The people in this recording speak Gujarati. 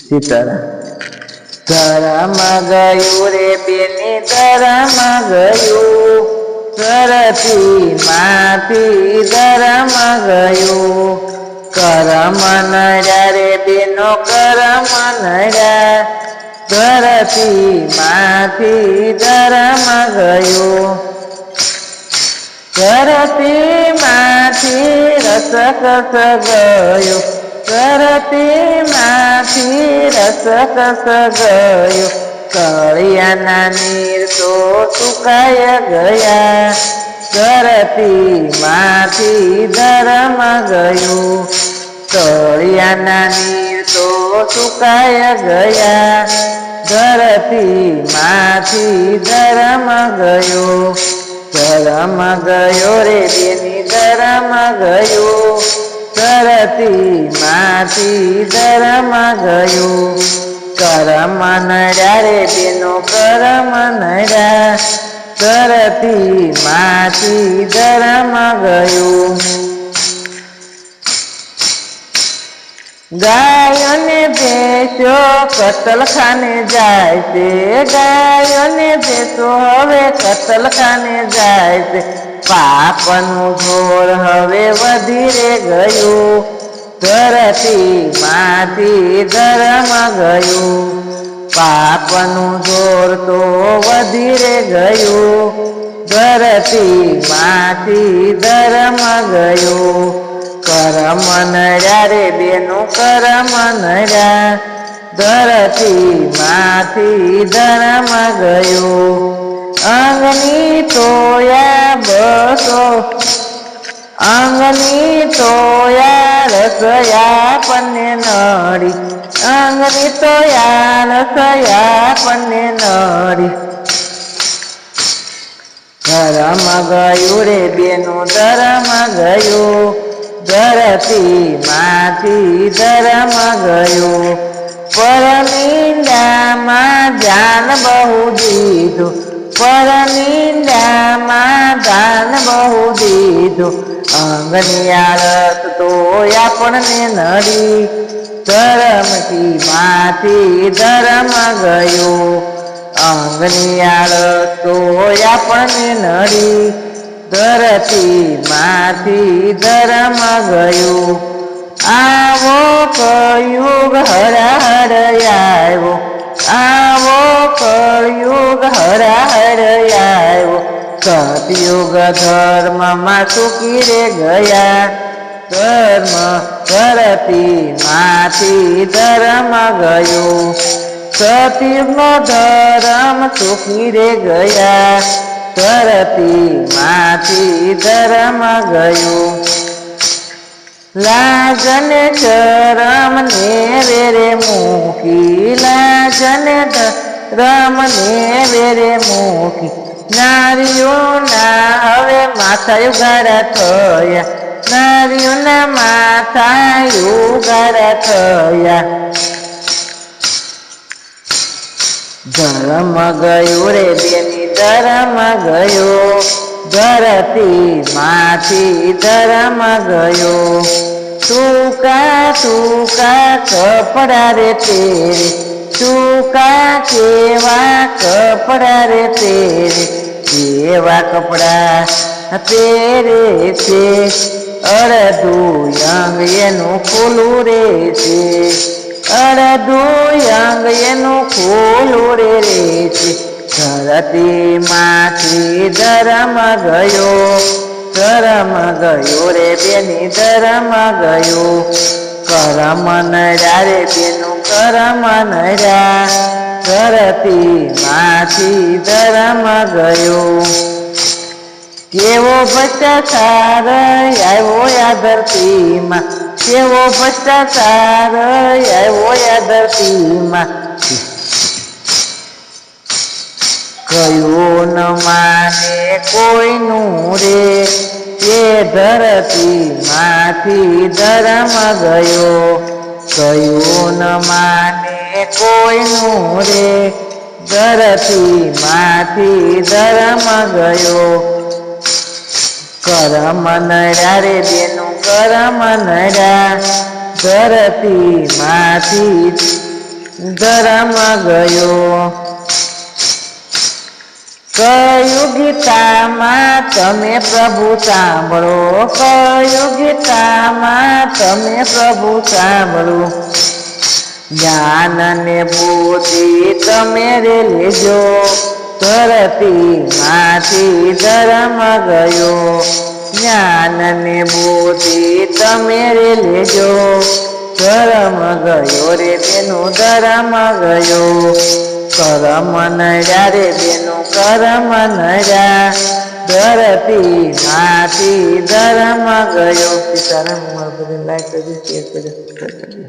સીતારામ. ધરમ ગયું રે બેની ધરમ ગયું, ધરતી માંથી ધરમ ગયું. કરમ નડ્યા રે બેનો કરમ નડ્યા, ધરતી માંથી ધરમ ગયું. ધરતી માંથી રસકસ ગયો, ધરતી માંથી રસકસ ગયો. કળિયાના નીર તો સુકાય ગયા, ધરતી માંથી ધરમ ગયું. કળિયાના નીર તો સુકાય ગયા, ધરતી માંથી ધરમ ગયો. ધરમ ગયો રે બેની ધરમ ગયો, ધરતી માંથી ધરમ ગયું. કરમ નડ્યા રે બેનો કરમ નડ્યા, ધરતી માંથી ધરમ ગયું. ગાયો ને ભેંસો કતલખાને જાય છે, ગાયો ને ભેંસો હવે કતલખાને જાય છે. પાપનું જોર હવે વધી રે ગયું, ધરતી માંથી ધરમ ગયું. પાપનું જોર તો વધી રે ગયું, ધરતી માંથી ધરમ ગયું. કરમ નડ્યા રે બેનું કરમ નડ્યા, ધરતી માંથી ધરમ ગયું. અંગની તોયા બસો, અંગની તોયા રસયા પન્ને નડી, અંગની તોયા રસયા પન્ને નડી. ધરમ ગયું રે બેનું ધરમ ગયું, ધરતી માંથી ધરમ ગયું. પરનિંદામાં ધ્યાન બહુ દીધું, પરનિંદામાં ધ્યાન બહુ દીધું. અંગની આળસ તો આપણને નડી, ધરમથી માંથી ધરમ ગયું. અંગની આળસ તો આપણને નડી, ધરતી માંથી ધરમ ગયું. આવો કળયુગ હરાહર આવ્યો, આવો કળયુગ હરાહર આવ્યો. સતયુગ ધર્મમાં સુખી રે ગયા, ધર્મ ધરતી માંથી ધરમ ગયું. સતયુગનો ધર્મ સુખી રે ગયા, ધરતી માંથી ધરમ ગયું. લાજને શરમ ને વેરે મૂકી, લાજને ધરમ ને વેરે મૂકી. નારીઓના હવે માથા ઉગાડા થયા, નારીઓના માથા ઉગાડા થયા. ધરમ ગયું રે બેની ધરમ ગયો, ધરતી માંથી ધરમ ગયો. ટૂંકા ટૂંકા કપડા રે તેરે, ટૂંકા કેવા કપડા રે તેરે. કેવા કપડા તેરે છે, અડધું અંગ એનું ખુલ્લું રે છે, અડધું અંગ એનું ખુલ્લું રે છે. ધરતી માંથી ધરમ ગયો, ધરમ ગયો રે બેની ધરમ ગયો. કરમ નડ્યા રે બેનું કરમ નડ્યા, ધરતી માંથી ધરમ ગયો. કેવો ભ્રષ્ટાચાર આવ્યો આ ધરતીમાં, કેવો ભ્રષ્ટાચાર આવ્યો આ ધરતીમાં. કયું ન માને કોઈનું રે, એ ધરતી માંથી ધરમ ગયો. કયું ન માને કોઈનું રે, ધરતી માંથી ધરમ ગયો. કરમ નડ્યા રે બેનું કરમ નડ્યા, ધરતી માંથી ધર્મ ગયો. કયું ગીતામાં તમે પ્રભુ સાંભળો, કયું ગીતામાં તમે પ્રભુ સાંભળો. જ્ઞાન ને બુદ્ધિ તમે રે લેજો, ધરતી માંથી ધર્મ ગયો. જ્ઞાન ને બુદ્ધિ તમે રે લેજો, ધર્મ ગયો રે તેનું ધર્મ ગયો. કરમ નડ્યા રે તેનું કરમ નડ્યા, ધરતી માંથી ધર્મ ગયો. સીતારામ. મારું બધું લાઈક કરજો, શેર કરજો, સબસ્ક્રાઈબ કરજો.